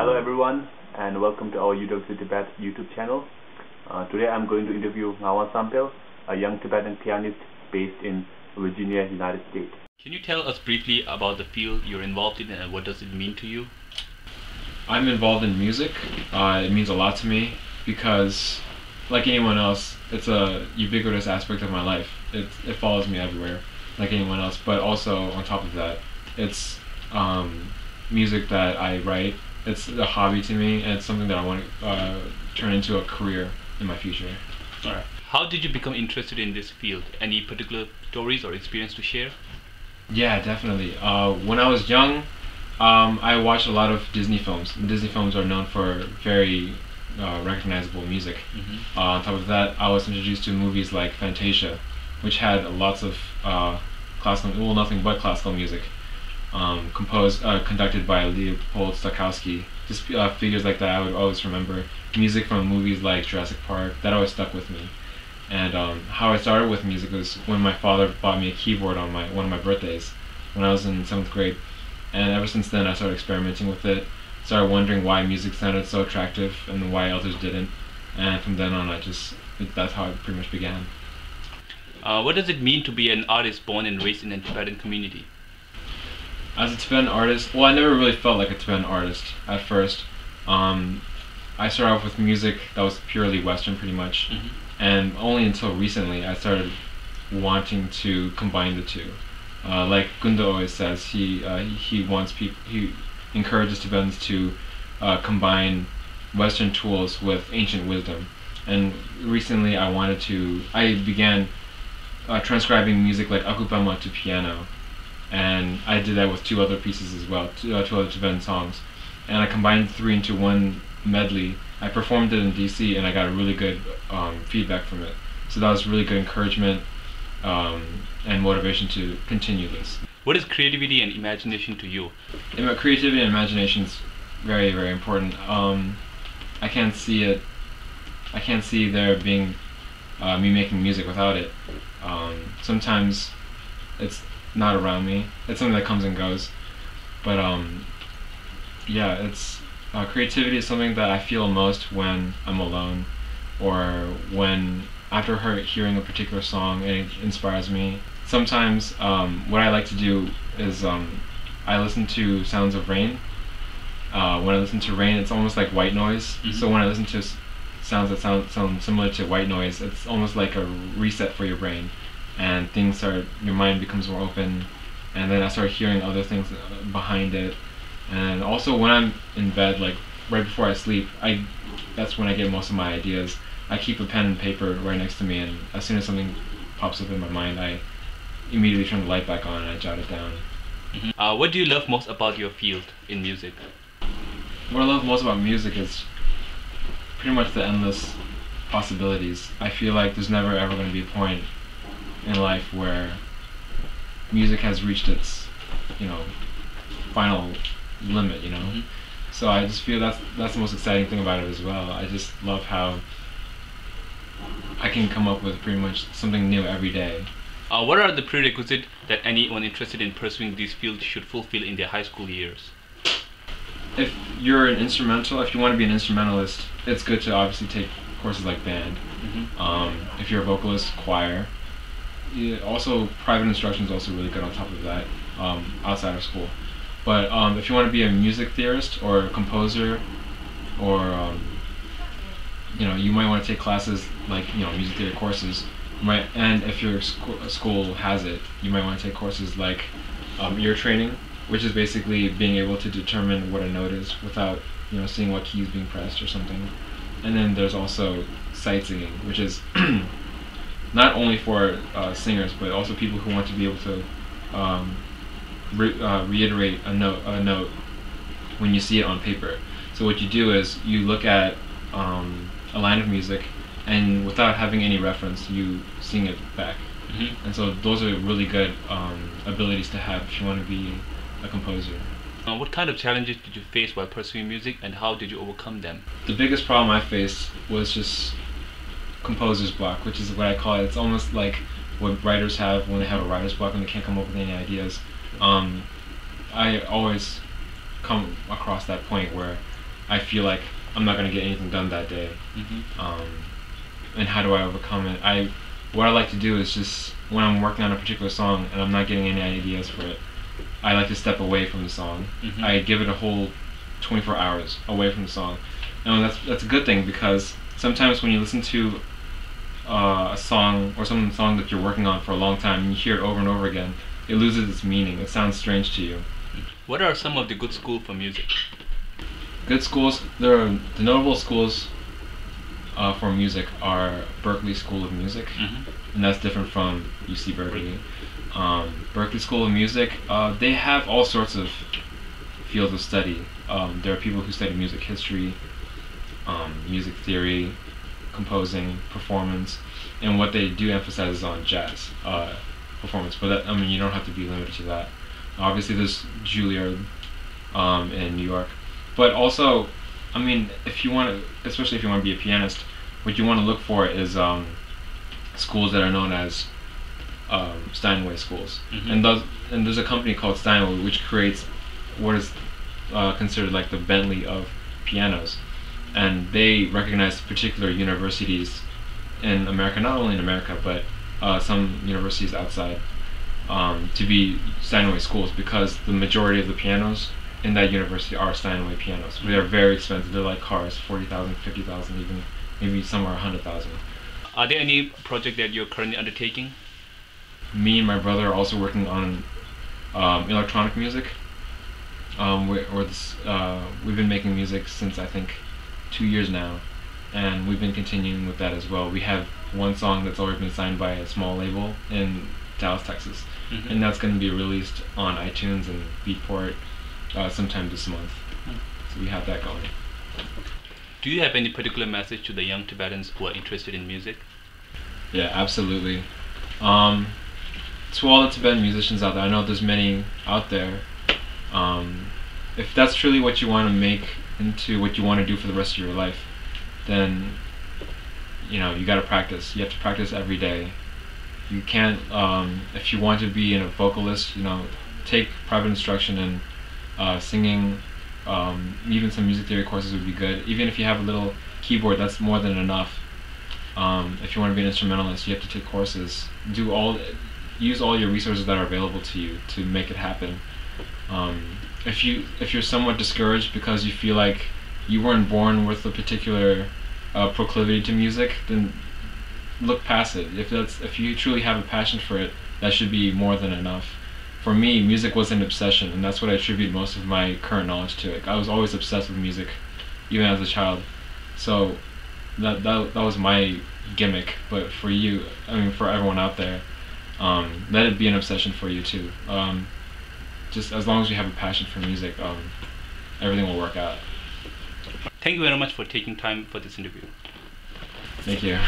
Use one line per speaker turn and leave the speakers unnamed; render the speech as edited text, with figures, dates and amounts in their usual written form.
Hello everyone, and welcome to our University Tibet YouTube channel. Today I'm going to interview Ngawang Samphel, a young Tibetan pianist based in Virginia, United States.
Can you tell us briefly about the field you're involved in and what does it mean to you?
I'm involved in music. It means a lot to me because, like anyone else, it's a ubiquitous aspect of my life. It follows me everywhere, like anyone else. But also, on top of that, it's music that I write. It's a hobby to me, and it's something that I want to turn into a career in my future.
Alright. How did you become interested in this field? Any particular stories or experience to share?
Yeah, definitely. When I was young, I watched a lot of Disney films. Disney films are known for very recognizable music. On top of that, I was introduced to movies like Fantasia, which had lots of nothing but classical music. Conducted by Leopold Stokowski. Just figures like that I would always remember. Music from movies like Jurassic Park, that always stuck with me. And how I started with music was when my father bought me a keyboard on one of my birthdays when I was in 7th grade. And ever since then I started experimenting with it, started wondering why music sounded so attractive and why others didn't. And from then on that's how it pretty much began.
What does it mean to be an artist born and raised in a Tibetan community?
As a Tibetan artist, well, I never really felt like a Tibetan artist at first. I started off with music that was purely Western, pretty much, and only until recently I started wanting to combine the two. Like Gunda always says, he encourages Tibetans to combine Western tools with ancient wisdom. And recently, I began transcribing music like akupama to piano. And I did that with two other pieces as well, two other Tibetan songs. And I combined the three into one medley. I performed it in DC and I got a really good feedback from it. So that was really good encouragement and motivation to continue this.
What is creativity and imagination to you?
Creativity and imagination is very, very important. I can't see there being me making music without it. Sometimes it's not around me. It's something that comes and goes. But yeah, creativity is something that I feel most when I'm alone, or when after hearing a particular song and it inspires me. Sometimes what I like to do is I listen to sounds of rain. When I listen to rain, it's almost like white noise. So when I listen to sounds that sound similar to white noise, it's almost like a reset for your brain. And your mind becomes more open, and then I start hearing other things behind it. And also when I'm in bed, like right before I sleep, that's when I get most of my ideas. I keep a pen and paper right next to me, and as soon as something pops up in my mind, I immediately turn the light back on and I jot it down.
What do you love most about your field in music?
What I love most about music is pretty much the endless possibilities. I feel like there's never ever going to be a point in life where music has reached its, final limit, So I just feel that's the most exciting thing about it as well. I just love how I can come up with pretty much something new every day.
What are the prerequisites that anyone interested in pursuing this field should fulfill in their high school years?
If you want to be an instrumentalist, it's good to obviously take courses like band. If you're a vocalist, choir. Yeah, also, private instruction is also really good on top of that, outside of school. But if you want to be a music theorist or a composer, or you might want to take classes like music theory courses. And if your school has it, you might want to take courses like ear training, which is basically being able to determine what a note is without seeing what key is being pressed or something. And then there's also sight singing, which is not only for singers, but also people who want to be able to reiterate a note when you see it on paper. So what you do is you look at a line of music, and without having any reference, you sing it back. And so those are really good abilities to have if you want to be a composer.
What kind of challenges did you face while pursuing music, and how did you overcome them?
The biggest problem I faced was just composer's block, which is what I call it. It's almost like what writers have when they have a writer's block and they can't come up with any ideas. I always come across that point where I feel like I'm not going to get anything done that day. And how do I overcome it? What I like to do is just, when I'm working on a particular song and I'm not getting any ideas for it, I like to step away from the song. I give it a whole 24 hours away from the song. And that's a good thing, because sometimes when you listen to a song or some song that you're working on for a long time and you hear it over and over again, it loses its meaning. It sounds strange to you.
What are some of the good schools for music?
Good schools, there are the notable schools for music are Berklee School of Music, and that's different from UC Berkeley. Berklee School of Music, they have all sorts of fields of study. There are people who study music history, music theory, composing, performance, and what they do emphasize is on jazz performance. But that, I mean, you don't have to be limited to that. Obviously, there's Juilliard in New York, but also, I mean, if you want to, especially if you want to be a pianist, what you want to look for is schools that are known as Steinway schools. And there's a company called Steinway which creates what is considered like the Bentley of pianos, and they recognize particular universities in America, not only in America but some universities outside, to be Steinway schools, because the majority of the pianos in that university are Steinway pianos. They're very expensive. They're like cars, 40,000, 50,000, even maybe somewhere 100,000.
Are there any project that you're currently undertaking?
Me and my brother are also working on electronic music. We've been making music since I think 2 years now, and we've been continuing with that as well. We have one song that's already been signed by a small label in Dallas, Texas, and that's going to be released on iTunes and Beatport sometime this month. So we have that going.
Do you have any particular message to the young Tibetans who are interested in music?
Yeah, absolutely. To all the Tibetan musicians out there, I know there's many out there. If that's truly what you want to make into what you want to do for the rest of your life, then you got to practice. You have to practice every day. You can't, if you want to be a vocalist, take private instruction in singing. Even some music theory courses would be good. Even if you have a little keyboard, that's more than enough. If you want to be an instrumentalist, you have to take courses. Use all your resources that are available to you to make it happen. If you're somewhat discouraged because you feel like you weren't born with a particular proclivity to music, then look past it. If you truly have a passion for it, that should be more than enough. For me, music was an obsession, and that's what I attribute most of my current knowledge to. I was always obsessed with music, even as a child. So that was my gimmick. But for you, for everyone out there, let it be an obsession for you too. Just as long as you have a passion for music, everything will work out.
Thank you very much for taking time for this interview.
Thank you.